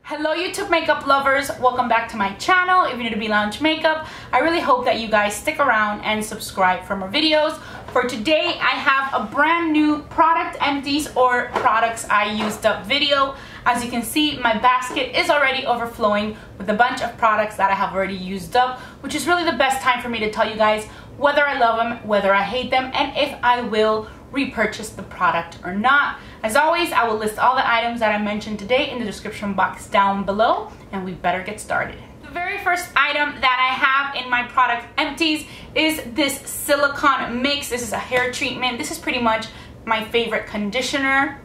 Hello YouTube makeup lovers, welcome back to my channel. If you're new to Be Lounge Makeup, I really hope that you guys stick around and subscribe for more videos. For today, I have a brand new product empties or products I used up video. As you can see, my basket is already overflowing with a bunch of products that I have already used up, which is really the best time for me to tell you guys whether I love them, whether I hate them, and if I will repurchase the product or not. As always, I will list all the items that I mentioned today in the description box down below, and we better get started. The very first item that I have in my product empties is this silicone mix. This is a hair treatment. This is pretty much my favorite conditioner.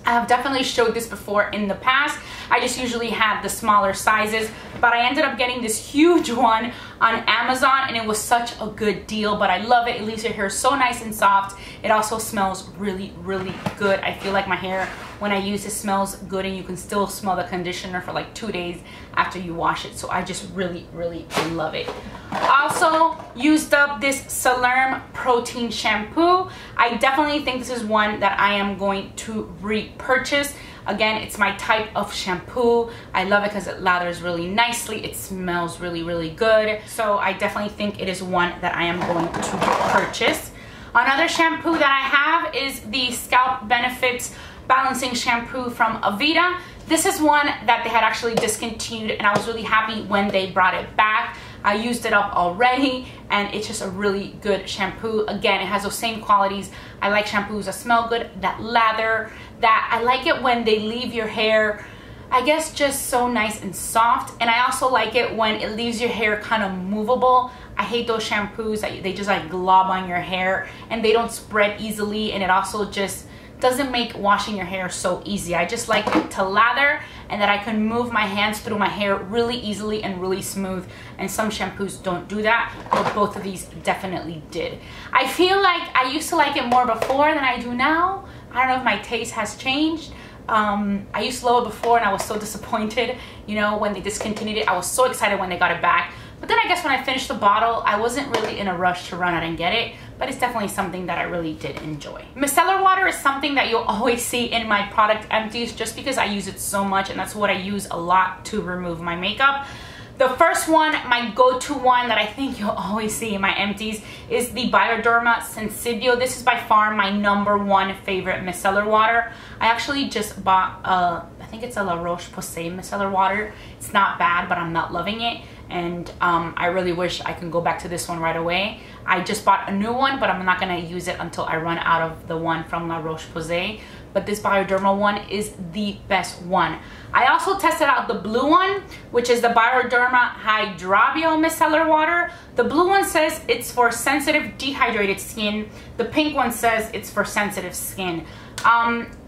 I have definitely showed this before in the past. I just usually had the smaller sizes, but I ended up getting this huge one on Amazon and it was such a good deal, but I love it. It leaves your hair so nice and soft. It also smells really, really good. I feel like my hair, when I use it, smells good, and you can still smell the conditioner for like 2 days after you wash it. So I just really, really love it. Also used up this Salerm protein shampoo. I definitely think this is one that I am going to repurchase. Again, it's my type of shampoo. I love it because it lathers really nicely. It smells really, really good. So I definitely think it is one that I am going to purchase. Another shampoo that I have is the Scalp Benefits Balancing Shampoo from Aveda. This is one that they had actually discontinued, and I was really happy when they brought it back. I used it up already, and it's just a really good shampoo. Again, it has those same qualities. I like shampoos that smell good, that lather, that I like it when they leave your hair, I guess, just so nice and soft. And I also like it when it leaves your hair kind of movable. I hate those shampoos that they just like glob on your hair and they don't spread easily, and it also just doesn't make washing your hair so easy. I just like it to lather and that I can move my hands through my hair really easily and really smooth, and some shampoos don't do that, but both of these definitely did. I feel like I used to like it more before than I do now. I don't know if my taste has changed. I used to love it before and I was so disappointed, you know, when they discontinued it. I was so excited when they got it back. But then I guess when I finished the bottle, I wasn't really in a rush to run out and get it, but it's definitely something that I really did enjoy. Micellar water is something that you'll always see in my product empties just because I use it so much, and that's what I use a lot to remove my makeup. The first one, my go-to one that I think you'll always see in my empties, is the Bioderma Sensibio. This is by far my #1 favorite micellar water. I actually just bought I think it's a La Roche-Posay micellar water. It's not bad, but I'm not loving it, and I really wish I can go back to this one right away. I just bought a new one, but I'm not gonna use it until I run out of the one from La Roche-Posay. But this Bioderma one is the best one. I also tested out the blue one, which is the Bioderma Hydrabio Micellar Water. The blue one says it's for sensitive dehydrated skin. The pink one says it's for sensitive skin.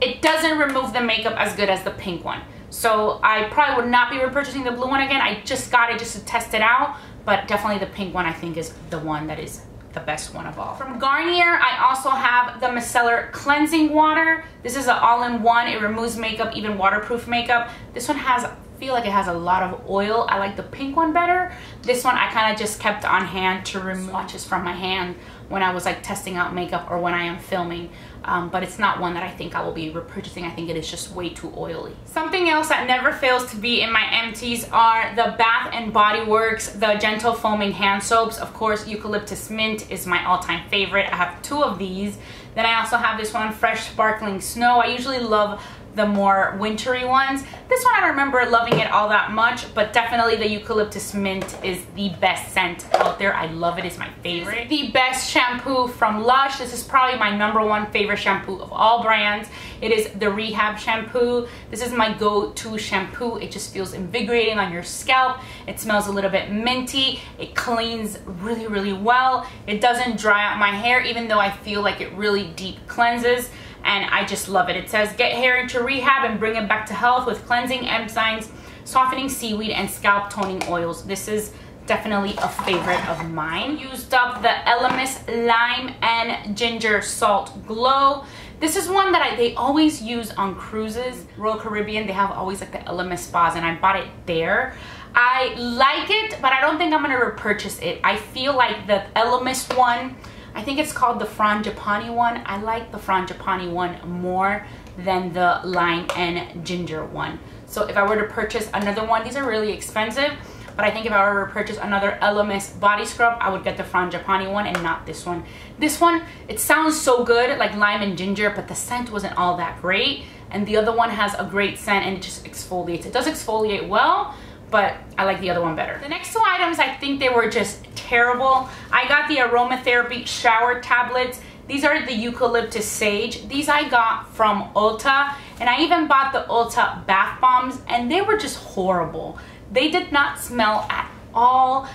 It doesn't remove the makeup as good as the pink one. So I probably would not be repurchasing the blue one again. I just got it just to test it out, but definitely the pink one I think is the one that is the best one of all. From Garnier, I also have the Micellar Cleansing Water. This is an all-in-one. It removes makeup, even waterproof makeup. This one has, I feel like it has a lot of oil. I like the pink one better. This one I kind of just kept on hand to remove swatches from my hand when I was like testing out makeup or when I am filming. But it's not one that I think I will be repurchasing. I think it is just way too oily. Something else that never fails to be in my empties are the Bath and Body Works, the Gentle Foaming Hand Soaps. Of course, Eucalyptus Mint is my all-time favorite. I have 2 of these. Then I also have this one, Fresh Sparkling Snow. I usually love the more wintry ones. This one I don't remember loving it all that much, but definitely the Eucalyptus Mint is the best scent out there. I love it. It's my favorite. The best shampoo from Lush. This is probably my #1 favorite shampoo of all brands. It is the Rehab shampoo. This is my go-to shampoo. It just feels invigorating on your scalp. It smells a little bit minty. It cleans really, really well. It doesn't dry out my hair, even though I feel like it really deep cleanses. And I just love it. It says, get hair into rehab and bring it back to health with cleansing enzymes, softening seaweed, and scalp toning oils. This is definitely a favorite of mine. Used up the Elemis Lime and Ginger Salt Glow. This is one that they always use on cruises. Royal Caribbean, they have always like the Elemis spas, and I bought it there. I like it, but I don't think I'm gonna repurchase it. I feel like the Elemis one, I think it's called the Frangipani one. I like the Frangipani one more than the lime and ginger one. So if I were to purchase another one, these are really expensive, but I think if I were to purchase another Elemis body scrub, I would get the Frangipani one and not this one. This one, it sounds so good, like lime and ginger, but the scent wasn't all that great. And the other one has a great scent and it just exfoliates. It does exfoliate well, but I like the other one better. The next two items, I think they were just terrible. I got the Aromatherapy shower tablets. These are the Eucalyptus Sage. These I got from Ulta, and I even bought the Ulta bath bombs, and they were just horrible. They did not smell at all.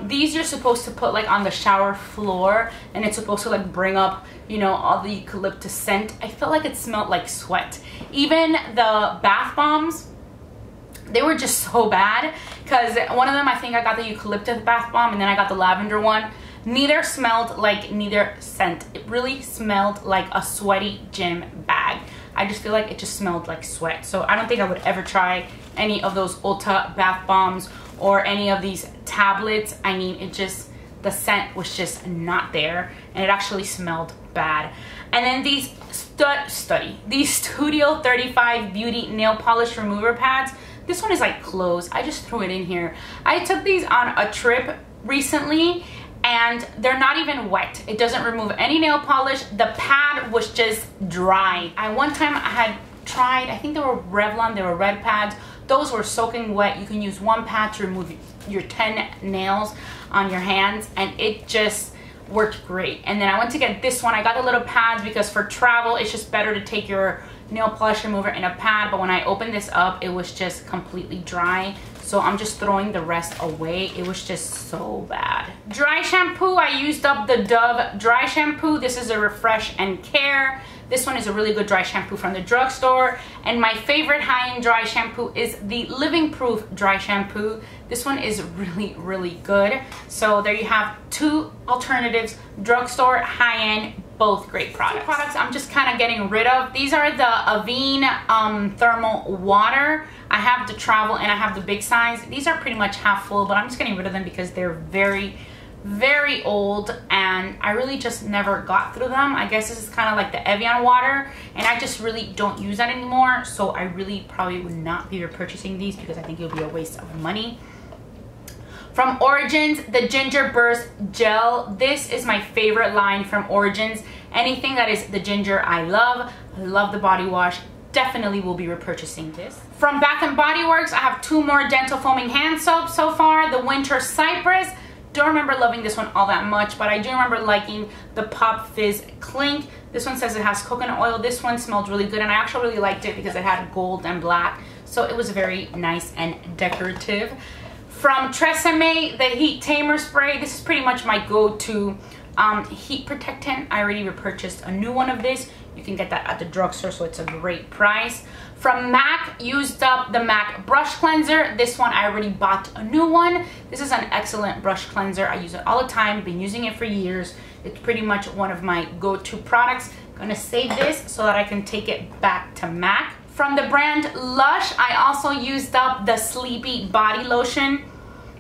These you're supposed to put like on the shower floor, and it's supposed to like bring up, you know, all the eucalyptus scent. I felt like it smelled like sweat. Even the bath bombs, they were just so bad, because one of them, I think I got the eucalyptus bath bomb, and then I got the lavender one. Neither smelled like neither scent. It really smelled like a sweaty gym bag. I just feel like it just smelled like sweat. So I don't think I would ever try any of those Ulta bath bombs or any of these tablets. I mean, it just, the scent was just not there, and it actually smelled bad. And then these these Studio 35 Beauty nail polish remover pads. This one is like closed. I just threw it in here. I took these on a trip recently, and they're not even wet. It doesn't remove any nail polish. The pad was just dry. One time I had tried, I think they were Revlon, they were red pads. Those were soaking wet. You can use one pad to remove your 10 nails on your hands, and it just worked great. And then I went to get this one. I got the little pads because for travel, it's just better to take your nail polish remover in a pad, but when I opened this up, it was just completely dry. So I'm just throwing the rest away. It was just so bad. Dry shampoo, I used up the Dove dry shampoo. This is a Refresh and Care. This one is a really good dry shampoo from the drugstore. And my favorite high-end dry shampoo is the Living Proof dry shampoo. This one is really, really good. So there you have two alternatives, drugstore, high-end, both great products. Two products I'm just kind of getting rid of. These are the Avene thermal water. I have the travel and I have the big size. These are pretty much half full, but I'm just getting rid of them because they're very, very old, and I really just never got through them. I guess this is kind of like the Evian water, and I just really don't use that anymore. So I really probably would not be repurchasing these because I think it would be a waste of money. From Origins, the Ginger Burst Gel. This is my favorite line from Origins. Anything that is the ginger, I love. I love the body wash. Definitely will be repurchasing this. From Bath & Body Works, I have two more dental foaming hand soaps so far. The Winter Cypress. Don't remember loving this one all that much, but I do remember liking the Pop Fizz Clink. This one says it has coconut oil. This one smelled really good, and I actually really liked it because it had gold and black. So it was very nice and decorative. From Tresemme, the Heat Tamer Spray. This is pretty much my go-to heat protectant. I already repurchased a new one of this. You can get that at the drugstore, so it's a great price. From MAC, used up the MAC brush cleanser. This one I already bought a new one. This is an excellent brush cleanser. I use it all the time, been using it for years. It's pretty much one of my go-to products. I'm gonna save this so that I can take it back to MAC. From the brand Lush, I also used up the Sleepy Body Lotion.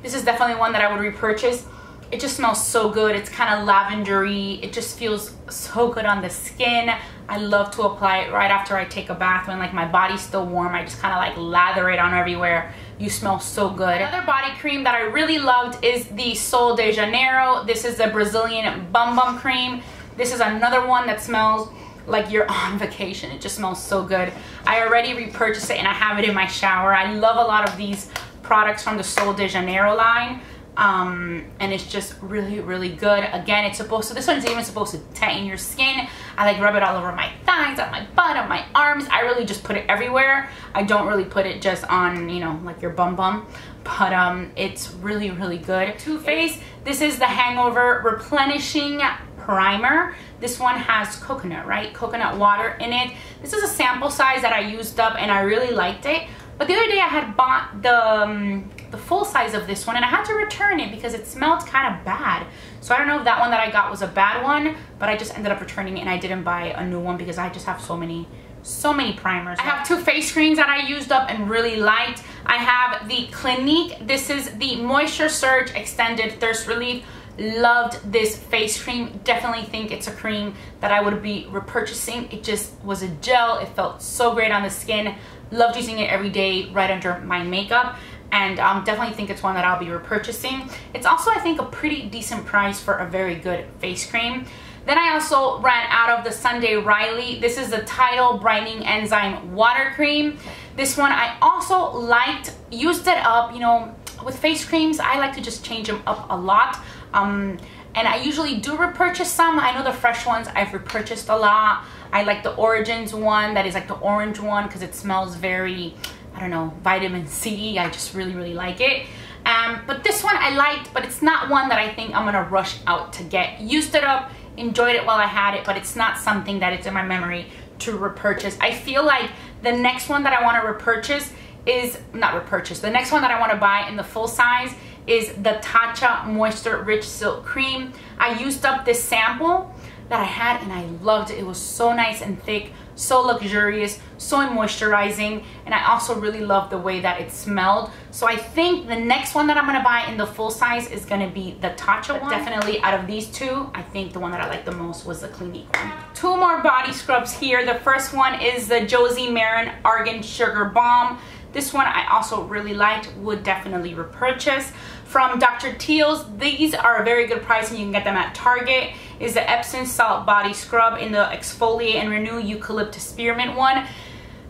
This is definitely one that I would repurchase. It just smells so good. It's kind of lavendery. It just feels so good on the skin. I love to apply it right after I take a bath when like my body's still warm. I just kind of like lather it on everywhere. You smell so good. Another body cream that I really loved is the Sol de Janeiro. This is the Brazilian Bum Bum Cream. This is another one that smells like you're on vacation. It just smells so good. I already repurchased it and I have it in my shower. I love a lot of these products from the Sol de Janeiro line. And it's just really, really good. Again, it's supposed to, this one's even supposed to tighten your skin. I like rub it all over my thighs, on my butt, on my arms. I really just put it everywhere. I don't really put it just on, you know, like your bum bum, but it's really, really good. Too Faced, this is the Hangover Replenishing Primer. This one has coconut, right? Coconut water in it. This is a sample size that I used up and I really liked it. But the other day I had bought the full size of this one and I had to return it because it smelled kind of bad. So I don't know if that one that I got was a bad one, but I just ended up returning it and I didn't buy a new one because I just have so many primers. I have two face creams that I used up and really liked. I have the Clinique. This is the Moisture Surge Extended Thirst Relief. Loved this face cream. Definitely think it's a cream that I would be repurchasing. It just was a gel. It felt so great on the skin. Loved using it every day right under my makeup, and definitely think it's one that I'll be repurchasing. It's also, I think, a pretty decent price for a very good face cream. Then I also ran out of the Sunday Riley. This is the Tidal Brightening Enzyme Water Cream. This one I also liked, used it up. You know, with face creams, I like to just change them up a lot. And I usually do repurchase some. I know the fresh ones I've repurchased a lot. I like the Origins one, that is like the orange one, because it smells very, I don't know, vitamin C. I just really like it. But this one I liked, but it's not one that I think I'm gonna rush out to get. Used it up, enjoyed it while I had it, but it's not something that it's in my memory to repurchase. I feel like the next one that I want to repurchase is, the next one that I want to buy in the full size is the Tatcha Moisture Rich Silk Cream. I used up this sample that I had and I loved it. It was so nice and thick, so luxurious, so moisturizing, and I also really loved the way that it smelled. So I think the next one that I'm gonna buy in the full size is gonna be the Tatcha one. Definitely out of these two, I think the one that I liked the most was the Clinique one. Two more body scrubs here. The first one is the Josie Maran Argan Sugar Balm. This one I also really liked, would definitely repurchase. From Dr. Teal's, these are a very good price and you can get them at Target, is the Epsom Salt Body Scrub in the Exfoliate and Renew Eucalyptus Spearmint one.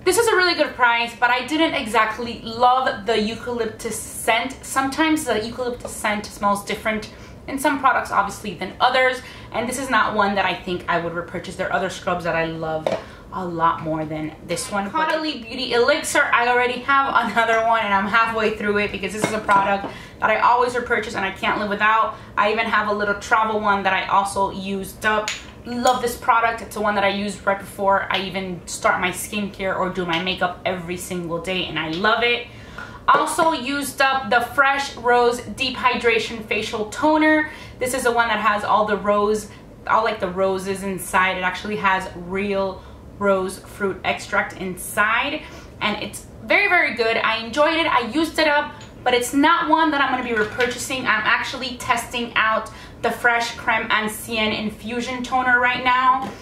This is a really good price, but I didn't exactly love the eucalyptus scent. Sometimes the eucalyptus scent smells different in some products obviously than others, and this is not one that I think I would repurchase. There are other scrubs that I love a lot more than this one. Caudalie Beauty Elixir, I already have another one and I'm halfway through it because this is a product that I always repurchase and I can't live without. I even have a little travel one that I also used up. Love this product. It's the one that I use right before I even start my skincare or do my makeup every single day, and I love it. Also used up the Fresh Rose Deep Hydration Facial Toner. This is the one that has all the rose, all like the roses inside. It actually has real rose fruit extract inside, and it's very good. I enjoyed it. I used it up, but it's not one that I'm going to be repurchasing. I'm actually testing out the Fresh Creme Ancien Infusion Toner right now,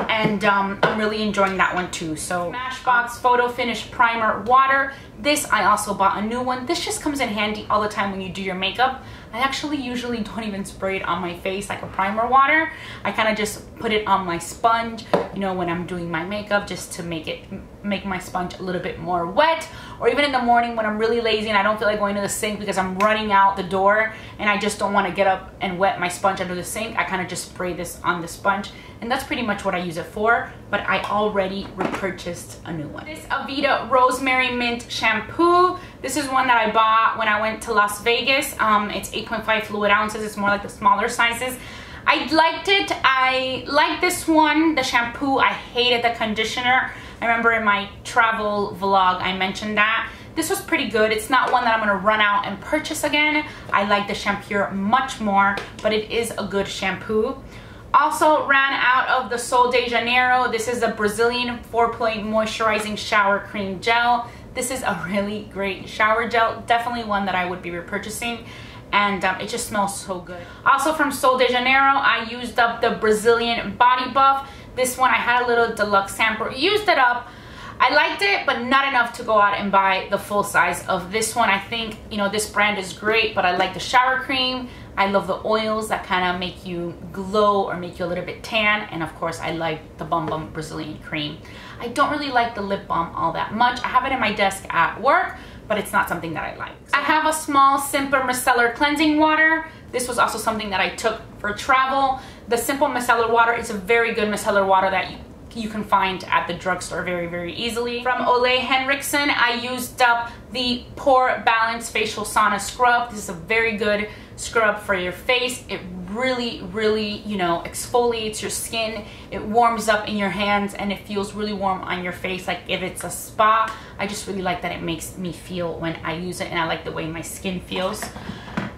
and I'm really enjoying that one too. So Smashbox Photo Finish Primer Water. This, I also bought a new one. This just comes in handy all the time when you do your makeup. I actually usually don't even spray it on my face like a primer water. I kind of just put it on my sponge, you know, when I'm doing my makeup, just to make my sponge a little bit more wet. Or even in the morning when I'm really lazy and I don't feel like going to the sink because I'm running out the door and I just don't want to get up and wet my sponge under the sink, I kind of just spray this on the sponge, and that's pretty much what I use it for. But I already repurchased a new one. This Aveda Rosemary Mint Shampoo. This is one that I bought when I went to Las Vegas. It's 8.5 fluid ounces. It's more like the smaller sizes. I liked it. I like this one, the shampoo. I hated the conditioner. I remember in my travel vlog I mentioned that. This was pretty good. It's not one that I'm going to run out and purchase again. I like the shampoo much more, but it is a good shampoo. Also ran out of the Sol de Janeiro. This is a Brazilian 4-point moisturizing shower cream gel. This is a really great shower gel. Definitely one that I would be repurchasing. And it just smells so good. Also from Sol de Janeiro, I used up the Brazilian Body Buff. This one I had a little deluxe sample. Used it up. I liked it, but not enough to go out and buy the full size of this one. I think, you know, this brand is great, but I like the shower cream. I love the oils that kind of make you glow or make you a little bit tan. And of course, I like the Bum Bum Brazilian cream. I don't really like the lip balm all that much. I have it in my desk at work, but it's not something that I like. So I have a small Simple Micellar Cleansing Water. This was also something that I took for travel. The Simple Micellar Water is a very good micellar water that you can find at the drugstore very easily. From Ole Henriksen, I used up the Pore Balance Facial Sauna Scrub. This is a very good scrub for your face. It really, you know, exfoliates your skin. It warms up in your hands and it feels really warm on your face, like if it's a spa. I just really like that it makes me feel when I use it, and I like the way my skin feels.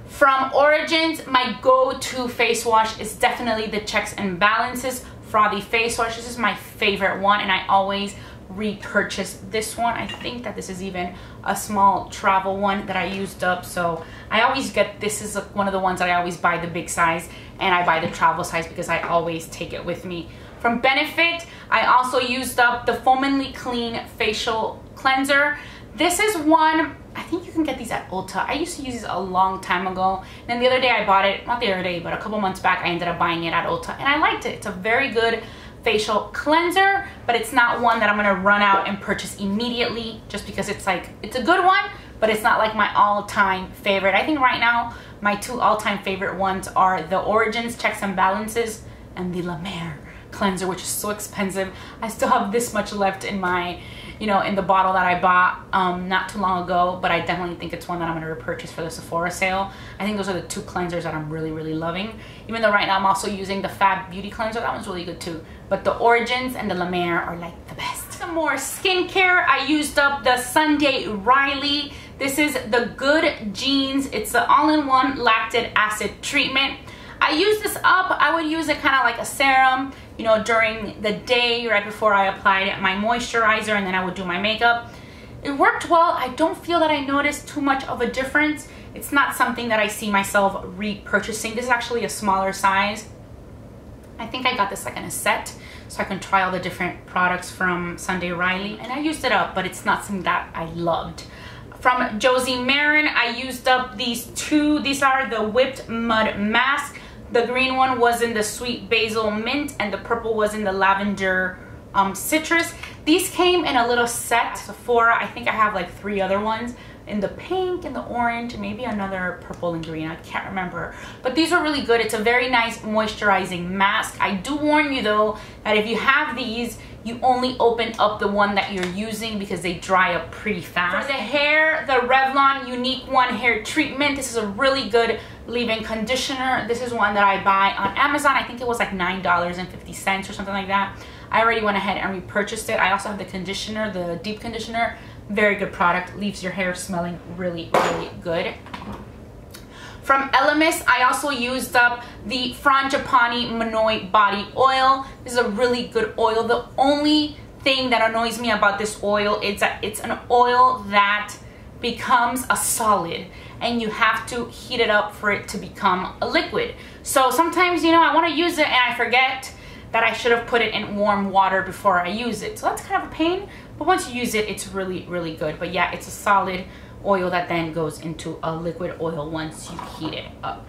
From Origins, my go-to face wash is definitely the Checks and Balances Frothy Face Wash. This is my favorite one, and I always repurchase this one. I think that this is even a small travel one that I used up, so I always get, this is one of the ones that I always buy the big size, and I buy the travel size because I always take it with me. From Benefit, I also used up the Foamingly Clean Facial Cleanser. This is one, I think you can get these at Ulta. I used to use these a long time ago. And then the other day I bought it, not the other day, but a couple months back, I ended up buying it at Ulta. And I liked it. It's a very good facial cleanser, but it's not one that I'm gonna run out and purchase immediately just because it's like, it's a good one, but it's not like my all-time favorite. I think right now, my two all-time favorite ones are the Origins Checks and Balances and the La Mer cleanser, which is so expensive. I still have this much left in my, you know, in the bottle that I bought not too long ago, but I definitely think it's one that I'm going to repurchase for the Sephora sale. I think those are the two cleansers that I'm really, really loving. Even though right now I'm also using the Fab Beauty cleanser, that one's really good too. But the Origins and the La Mer are like the best. Some more skincare. I used up the Sunday Riley. This is the Good Genes. It's the all-in-one lactic acid treatment. I use this up. I would use it kind of like a serum, you know, during the day right before I applied my moisturizer, and then I would do my makeup. It worked well. I don't feel that I noticed too much of a difference. It's not something that I see myself repurchasing. This is actually a smaller size. I think I got this like in a set so I can try all the different products from Sunday Riley, and I used it up, but it's not something that I loved. From Josie Maran, I used up these two. These are the Whipped Mud Mask. The green one was in the Sweet Basil Mint, and the purple was in the Lavender Citrus. These came in a little set. Sephora, I think I have like 3 other ones in the pink and the orange, maybe another purple and green, I can't remember. But these are really good. It's a very nice moisturizing mask. I do warn you though, that if you have these, you only open up the one that you're using because they dry up pretty fast. For the hair, the Revlon Unique One Hair Treatment. This is a really good leave-in conditioner. This is one that I buy on Amazon. I think it was like $9.50 or something like that. I already went ahead and repurchased it. I also have the conditioner, the deep conditioner. Very good product. Leaves your hair smelling really, really good. From Elemis, I also used up the Frangipani Manoi Body Oil. This is a really good oil. The only thing that annoys me about this oil is that it's an oil that becomes a solid and you have to heat it up for it to become a liquid. So sometimes, you know, I want to use it and I forget that I should have put it in warm water before I use it. So that's kind of a pain, but once you use it, it's really, really good. But yeah, it's a solid oil that then goes into a liquid oil once you heat it up.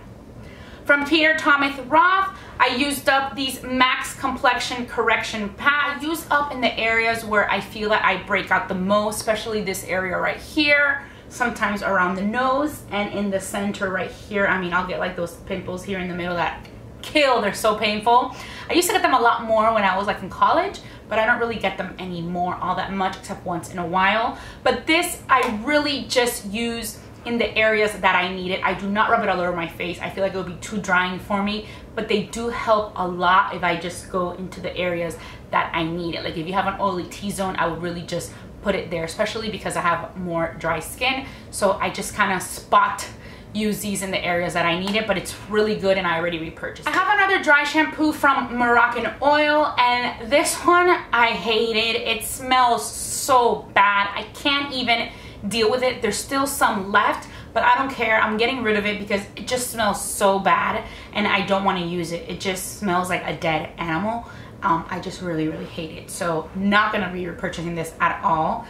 From Peter Thomas Roth, I used up these Max Complexion Correction Pads. I use up in the areas where I feel that I break out the most, especially this area right here, sometimes around the nose, and in the center right here. I mean, I'll get like those pimples here in the middle that kill, they're so painful. I used to get them a lot more when I was like in college, but I don't really get them anymore all that much except once in a while. But this I really just use in the areas that I need it. I do not rub it all over my face. I feel like it would be too drying for me, but they do help a lot if I just go into the areas that I need it. Like if you have an oily T-zone, I would really just put it there, especially because I have more dry skin. So I just kind of spot use these in the areas that I need it, but it's really good and I already repurchased it. I have another dry shampoo from Moroccan Oil, and this one I hated. It smells so bad. I can't even deal with it. There's still some left, but I don't care. I'm getting rid of it because it just smells so bad and I don't want to use it. It just smells like a dead animal. I just really, really hate it. So not gonna be repurchasing this at all.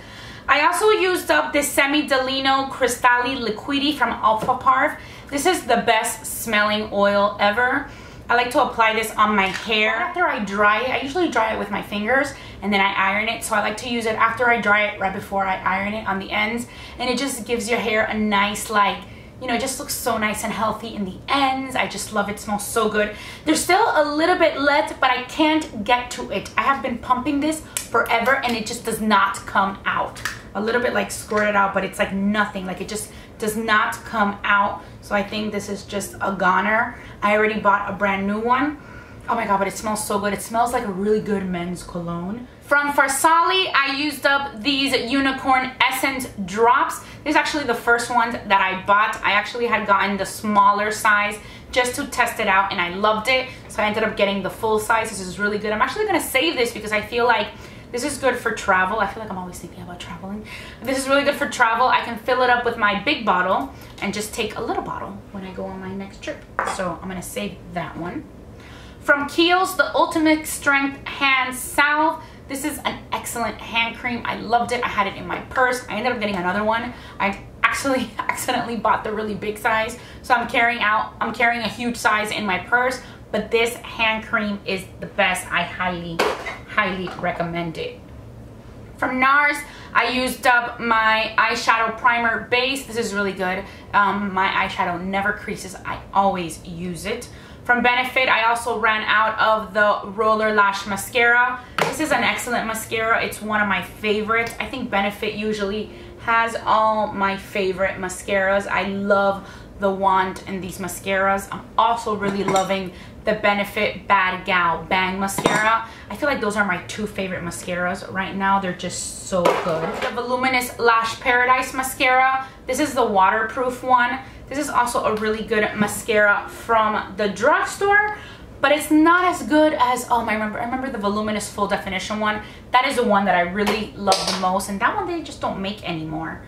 I also used up this Semi Delino Cristalli Liquidi from Alpha Parv. This is the best smelling oil ever. I like to apply this on my hair. After I dry it, I usually dry it with my fingers and then I iron it. So I like to use it after I dry it, right before I iron it on the ends. And it just gives your hair a nice, like, you know, it just looks so nice and healthy in the ends. I just love it. It smells so good. There's still a little bit left, but I can't get to it. I have been pumping this forever and it just does not come out. A little bit like squirted out, but it's like nothing. Like it just does not come out. So I think this is just a goner. I already bought a brand new one. Oh my God, but it smells so good. It smells like a really good men's cologne. From Farsali, I used up these Unicorn Essence Drops. This is actually the first one that I bought. I actually had gotten the smaller size just to test it out and I loved it. So I ended up getting the full size. This is really good. I'm actually gonna save this because I feel like This is good for travel. I feel like I'm always thinking about traveling. This is really good for travel. I can fill it up with my big bottle and just take a little bottle when I go on my next trip. So I'm gonna save that one. From Kiehl's, the Ultimate Strength Hand Salve. This is an excellent hand cream. I loved it. I had it in my purse. I ended up getting another one. I actually accidentally bought the really big size, so I'm carrying a huge size in my purse, but this hand cream is the best. I highly recommend it. From NARS, I used up my eyeshadow primer base. This is really good. My eyeshadow never creases. I always use it. From Benefit, I also ran out of the Roller Lash Mascara. This is an excellent mascara. It's one of my favorites. I think Benefit usually has all my favorite mascaras. I love the wand in these mascaras. I'm also really loving the Benefit Bad Gal Bang Mascara. I feel like those are my two favorite mascaras right now. They're just so good. The Voluminous Lash Paradise Mascara. This is the waterproof one. This is also a really good mascara from the drugstore, but it's not as good as, I remember the Voluminous Full Definition one. That is the one that I really love the most, and that one they just don't make anymore.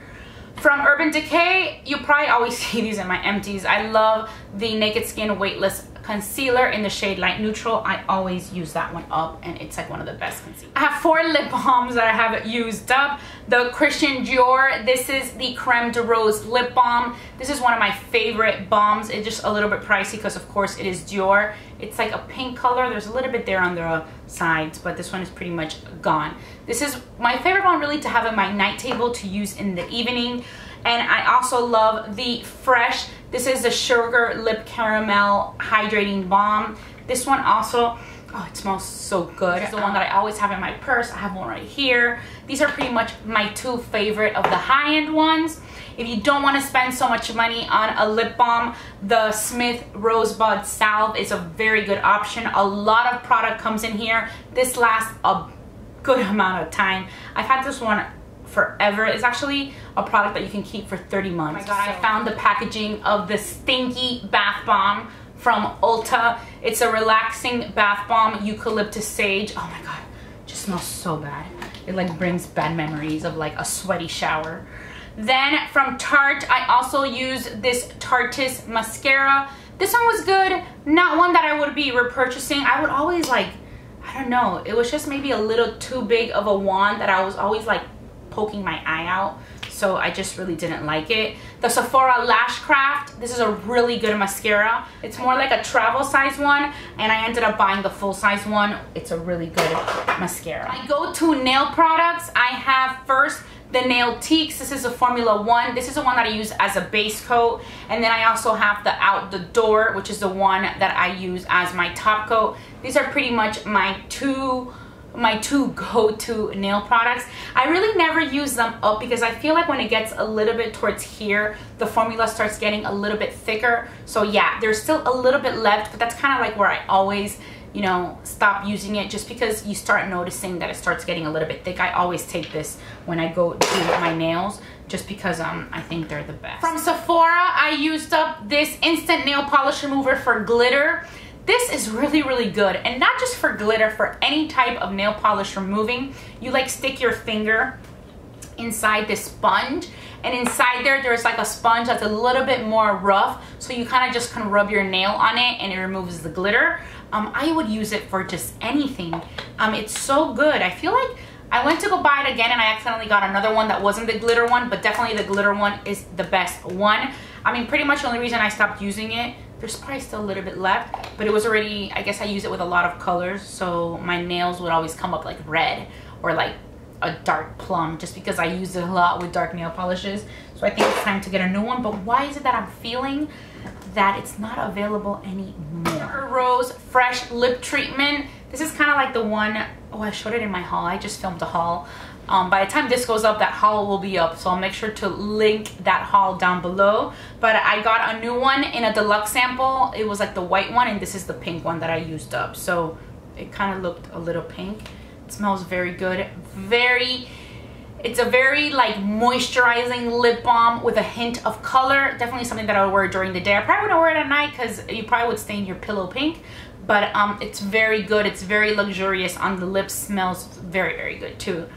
From Urban Decay, you probably always see these in my empties. I love the Naked Skin Weightless Concealer in the shade Light Neutral. I always use that one up, and it's like one of the best concealers. I have 4 lip balms that I haven't used up. The Christian Dior, this is the Creme de Rose Lip Balm. This is one of my favorite balms. It's just a little bit pricey because of course it is Dior. It's like a pink color. There's a little bit there on the sides, but this one is pretty much gone. This is my favorite one really to have in my night table to use in the evening. And I also love the Fresh. This is the Sugar Lip Caramel Hydrating Balm. This one also, oh, it smells so good. It's the one that I always have in my purse. I have one right here. These are pretty much my 2 favorite of the high-end ones. If you don't want to spend so much money on a lip balm, the Smith Rosebud Salve is a very good option. A lot of product comes in here. This lasts a good amount of time. I've had this one forever. It's actually a product that you can keep for 30 months. Oh my God, I found the packaging of the Stinky Bath Bomb from Ulta. It's a relaxing bath bomb, eucalyptus sage. Oh my God, it just smells so bad. It like brings bad memories of like a sweaty shower. Then from Tarte, I also use this Tarteist mascara. This one was good, not one that I would be repurchasing. I would always like, I don't know, it was just maybe a little too big of a wand that I was always like poking my eye out, so I just really didn't like it. The Sephora Lash Craft, this is a really good mascara. It's more like a travel size one, and I ended up buying the full size one. It's a really good mascara. My go-to nail products, I have first the Nail Teaks. This is a Formula 1. This is the one that I use as a base coat, and then I also have the Out the Door, which is the one that I use as my top coat. These are pretty much my two go-to nail products. I really never use them up because I feel like when it gets a little bit towards here, the formula starts getting a little bit thicker. So yeah, there's still a little bit left, but that's kind of like where I always, you know, stop using it, just because you start noticing that it starts getting a little bit thick. I always take this when I go do my nails, just because I think they're the best. From Sephora, I used up this Instant Nail Polish Remover for glitter. This is really, really good, and not just for glitter, for any type of nail polish removing. You like stick your finger inside this sponge, and inside there's like a sponge that's a little bit more rough, so you kind of just can rub your nail on it and it removes the glitter. I would use it for just anything. It's so good. I feel like I went to go buy it again and I accidentally got another one that wasn't the glitter one, but definitely the glitter one is the best one. I mean, pretty much the only reason I stopped using it, there's probably still a little bit left, but it was already, I guess I use it with a lot of colors, so my nails would always come up like red or like a dark plum, just because I use it a lot with dark nail polishes. So I think it's time to get a new one. But why is it that I'm feeling that it's not available anymore? Rose Fresh Lip Treatment. This is kind of like the one, oh, I showed it in my haul. I just filmed a haul. By the time this goes up, that haul will be up, so I'll make sure to link that haul down below. But I got a new one in a deluxe sample. It was like the white one, and this is the pink one that I used up. So it kind of looked a little pink. It smells very good. It's a very like moisturizing lip balm with a hint of color. Definitely something that I would wear during the day. I probably wouldn't wear it at night because you probably would stain your pillow pink. but it's very good. It's very luxurious on the lips, smells very, very good too.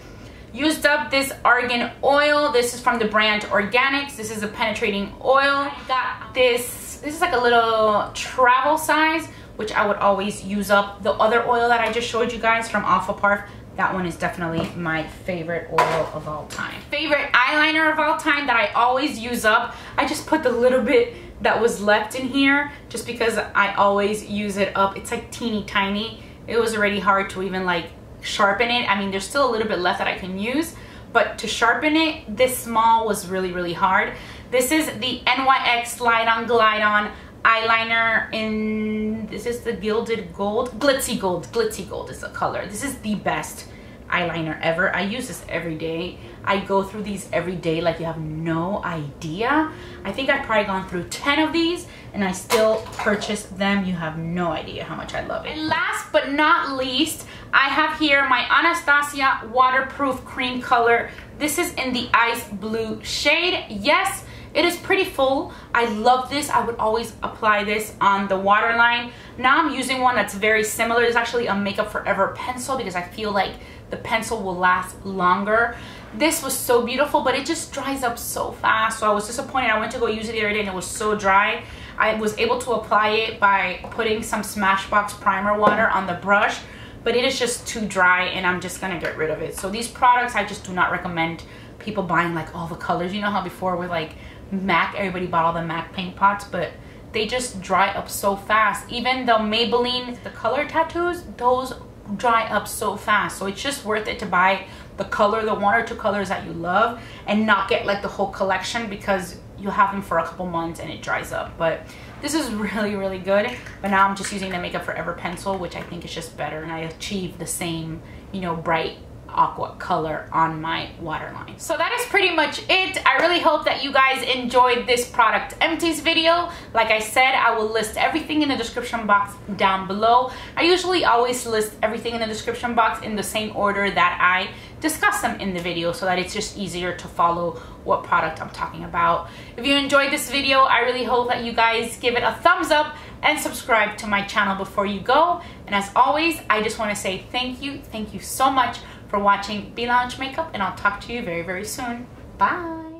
Used up this argan oil. This is from the brand Organics. This is a penetrating oil. I got this is like a little travel size, which I would always use up. The other oil that I just showed you guys from Alpha Parf, that one is definitely my favorite oil of all time. Favorite eyeliner of all time that I always use up. I just put the little bit that was left in here just because I always use it up. It's like teeny tiny. It was already hard to even like sharpen it. I mean, there's still a little bit left that I can use, but to sharpen it this small was really, really hard. This is the NYX Slide On Glide On eyeliner in, this is the Gilded Gold, Glitzy Gold is the color. This is the best eyeliner ever. I use this every day. I go through these every day like you have no idea. I think I've probably gone through 10 of these and I still purchase them. You have no idea how much I love it. And last but not least, I have here my Anastasia waterproof cream color. This is in the ice blue shade. Yes, it is pretty full. I love this. I would always apply this on the waterline. Now I'm using one that's very similar. It's actually a Makeup Forever pencil because I feel like the pencil will last longer. This was so beautiful, but it just dries up so fast. So I was disappointed. I went to go use it the other day and it was so dry. I was able to apply it by putting some Smashbox primer water on the brush, but it is just too dry and I'm just gonna get rid of it. So these products, I just do not recommend people buying like all the colors. You know how before with like MAC, everybody bought all the MAC paint pots, but they just dry up so fast. Even the Maybelline, the color tattoos, those dry up so fast. So it's just worth it to buy the color, the 1 or 2 colors that you love and not get like the whole collection because you have them for a couple months and it dries up. But this is really, really good. But now I'm just using the Makeup Forever pencil, which I think is just better, and I achieve the same, you know, bright aqua color on my waterline. So that is pretty much it. I really hope that you guys enjoyed this product empties video. Like I said, I will list everything in the description box down below. I usually always list everything in the description box in the same order that I discuss them in the video so that it's just easier to follow what product I'm talking about. If you enjoyed this video, I really hope that you guys give it a thumbs up and subscribe to my channel before you go. And as always, I just want to say thank you so much for watching Be Lounge Makeup, and I'll talk to you very, very soon. Bye.